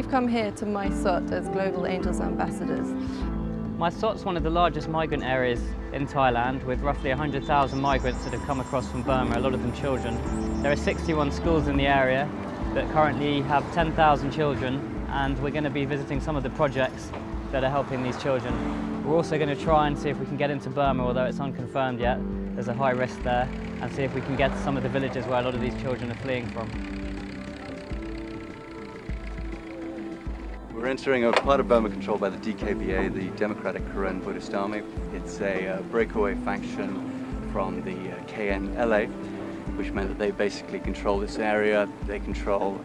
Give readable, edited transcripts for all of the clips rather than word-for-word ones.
We've come here to Mae Sot as Global Angels Ambassadors. Mae Sot's one of the largest migrant areas in Thailand, with roughly 100,000 migrants that have come across from Burma, a lot of them children. There are 61 schools in the area that currently have 10,000 children, and we're going to be visiting some of the projects that are helping these children. We're also going to try and see if we can get into Burma, although it's unconfirmed yet. There's a high risk there, and see if we can get to some of the villages where a lot of these children are fleeing from. We're entering a part of Burma controlled by the DKBA, the Democratic Karen Buddhist Army. It's a breakaway faction from the KNLA, which meant that they basically control this area. They control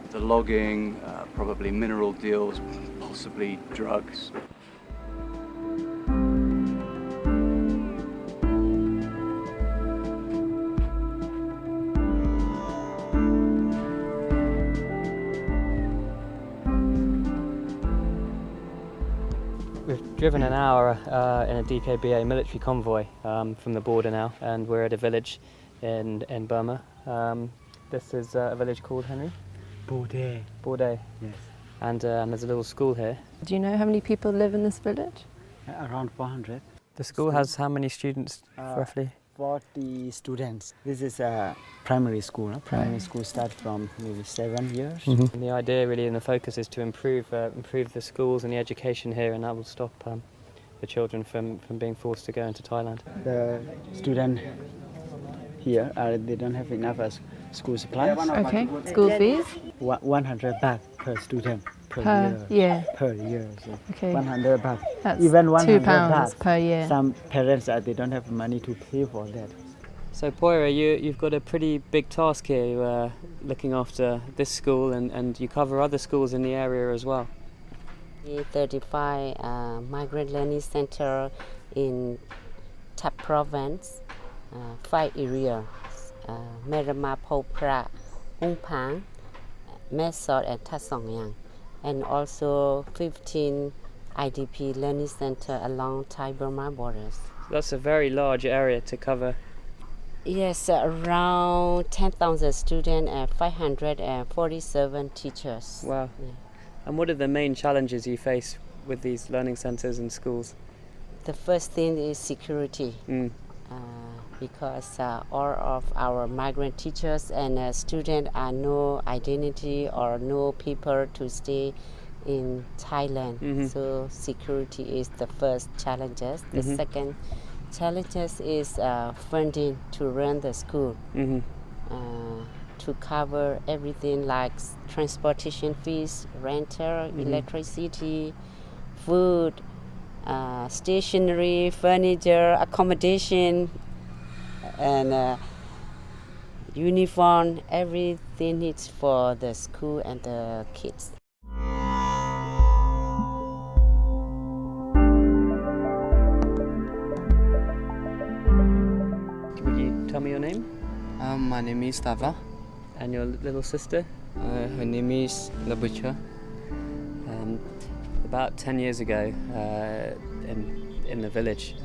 the logging, probably mineral deals, possibly drugs. We've driven an hour in a DKBA military convoy from the border now, and we're at a village in Burma. This is a village called, Henry? Bode. Bode. Yes. And there's a little school here. Do you know how many people live in this village? Around 400. The school has how many students, roughly? 40 students. This is a primary school. Primary school starts from maybe 7 years. And the idea really and the focus is to improve the schools and the education here, and that will stop the children from being forced to go into Thailand. The students here, they don't have enough school supplies. Okay. School fees? 100 baht per student per year. Per year. So Okay. 100 baht. That's Even 100 £2 baht per year. Some parents, they don't have money to pay for that. So Poira, you've got a pretty big task here, looking after this school, and you cover other schools in the area as well. 35 migrant learning center in Thai province, 5 areas, Merama, Phopra, Ungpang, Mae Sot and Tha Songyan, and also 15 IDP learning center along Thai-Burmese borders. That's a very large area to cover. Yes, around 10,000 students and 547 teachers. Wow. Yeah. And what are the main challenges you face with these learning centres and schools? The first thing is security. Because all of our migrant teachers and students are no identity or no people to stay in Thailand. So security is the first challenges. The second challenges is funding to run the school, to cover everything like transportation fees, rental, electricity, food, stationery, furniture, accommodation, and uniform. Everything needs for the school and the kids. Would you tell me your name? My name is Tava. And your little sister? Her name is Labucha. About 10 years ago, in the village,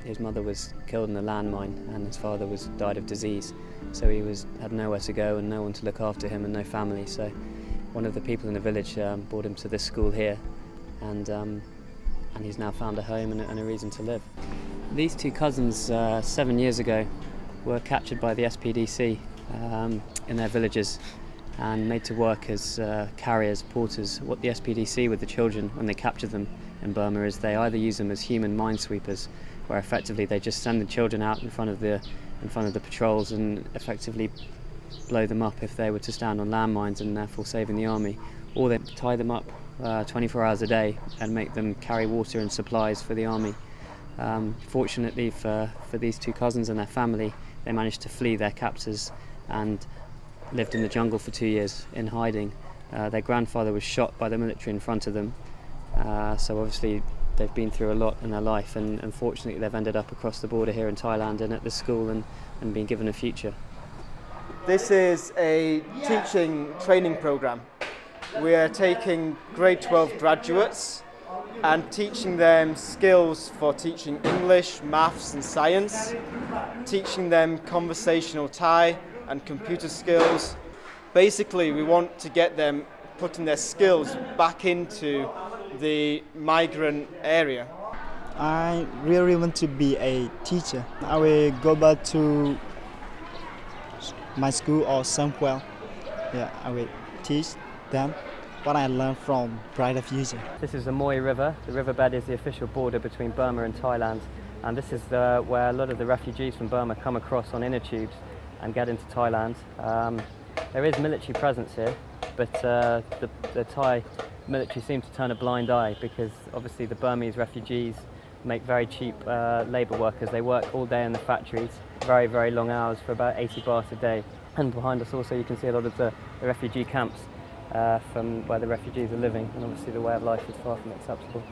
his mother was killed in a landmine, and his father died of disease. So he had nowhere to go and no one to look after him and no family. So one of the people in the village brought him to this school here, and he's now found a home and a reason to live. These two cousins, 7 years ago, were captured by the SPDC in their villages and made to work as carriers, porters. What the SPDC with the children, when they capture them in Burma, is they either use them as human minesweepers, where effectively they just send the children out in front of the patrols and effectively blow them up if they were to stand on landmines, and therefore saving the army, or they tie them up 24 hours a day and make them carry water and supplies for the army. Fortunately for these two cousins and their family, they managed to flee their captors and lived in the jungle for 2 years in hiding. Their grandfather was shot by the military in front of them, so obviously they've been through a lot in their life, and unfortunately they've ended up across the border here in Thailand and at the school and been given a future. This is a teaching training program. We are taking grade 12 graduates and teaching them skills for teaching English, maths and science, teaching them conversational Thai and computer skills. Basically, we want to get them putting their skills back into the migrant area. I really want to be a teacher. I will go back to my school or somewhere. Yeah, I will teach them what I learned from Brighter Future. This is the Moi River. The riverbed is the official border between Burma and Thailand, and this is where a lot of the refugees from Burma come across on inner tubes and get into Thailand. There is military presence here, but the Thai military seem to turn a blind eye because obviously the Burmese refugees make very cheap labour workers. They work all day in the factories, very, very long hours for about 80 baht a day. And behind us also you can see a lot of the refugee camps from where the refugees are living, and obviously the way of life is far from acceptable.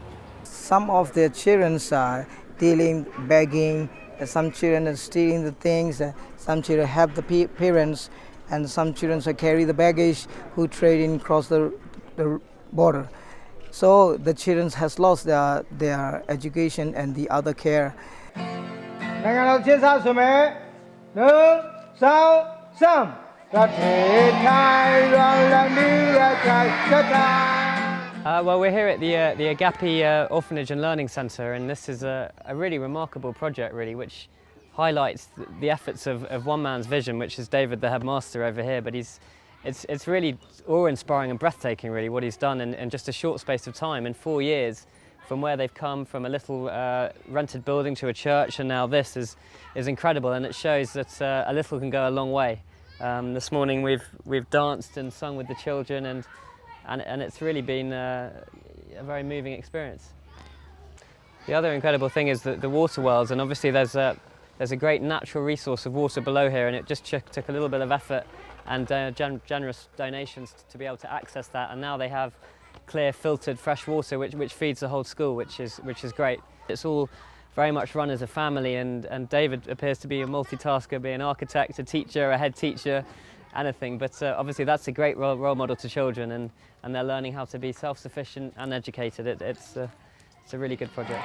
Some of the children are stealing, begging, some children are stealing the things, some children help the parents, and some children carry the baggage who trade in across the border. So the children has lost their education and the other care. Well, we're here at the Agape Orphanage and Learning Centre, and this is a really remarkable project, really, which highlights the efforts of one man's vision, which is David, the headmaster over here. But it's really awe-inspiring and breathtaking, really, what he's done in just a short space of time, in 4 years, from where they've come from a little rented building to a church, and now this is incredible, and it shows that a little can go a long way. This morning we've danced and sung with the children, and it's really been a very moving experience. The other incredible thing is the water wells, and obviously there's a great natural resource of water below here, and it just took a little bit of effort and generous donations to be able to access that, and now they have clear, filtered, fresh water which feeds the whole school, which is great. It's all very much run as a family, and David appears to be a multitasker, be an architect, a teacher, a head teacher, anything. But obviously that's a great role model to children, and they're learning how to be self-sufficient and educated. It's a really good project.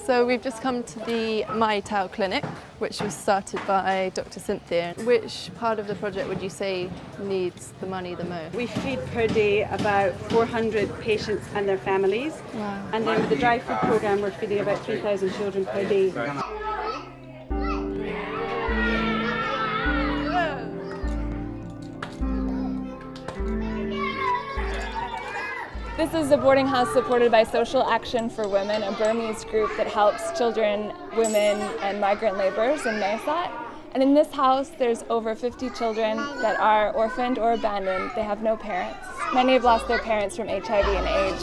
So we've just come to the Mai Tao clinic, which was started by Dr. Cynthia. Which part of the project would you say needs the money the most? We feed per day about 400 patients and their families. Wow. And then with the dry food program, we're feeding about 3,000 children per day. This is a boarding house supported by Social Action for Women, a Burmese group that helps children, women, and migrant laborers in Mae Sot. And in this house, there's over 50 children that are orphaned or abandoned. They have no parents. Many have lost their parents from HIV and AIDS.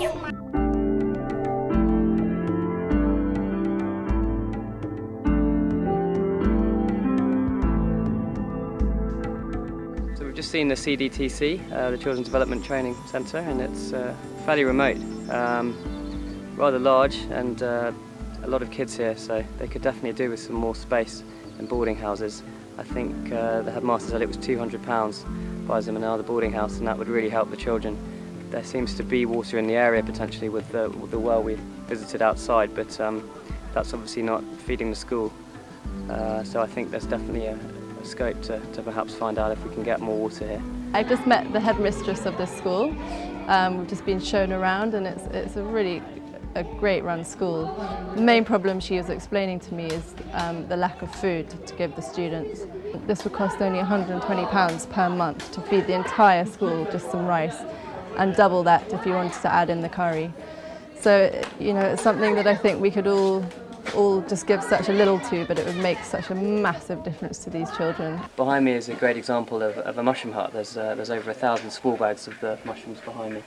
So we've just seen the CDTC, the Children's Development Training Centre, and it's fairly remote, rather large, and a lot of kids here, so they could definitely do with some more space in boarding houses. I think the headmaster said it was £200 buys them another boarding house, and that would really help the children. There seems to be water in the area potentially with the well we visited outside, but that's obviously not feeding the school. So I think there's definitely a scope to perhaps find out if we can get more water here. I've just met the headmistress of this school. We've just been shown around, and it's a really great run school. The main problem she was explaining to me is the lack of food to give the students. This would cost only £120 per month to feed the entire school just some rice, and double that if you wanted to add in the curry. So, you know, it's something that I think we could all just give such a little to, but it would make such a massive difference to these children. Behind me is a great example of a mushroom hut. There's over 1,000 small bags of the mushrooms behind me,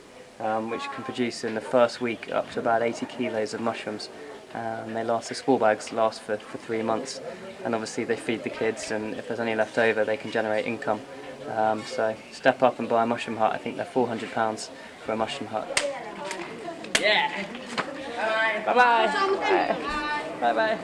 which can produce in the first week up to about 80 kilos of mushrooms. The small bags last for 3 months, and obviously they feed the kids, and if there's any left over they can generate income. So step up and buy a mushroom hut. I think they're £400 for a mushroom hut. Yeah! Bye-bye! Bye-bye! Bye-bye!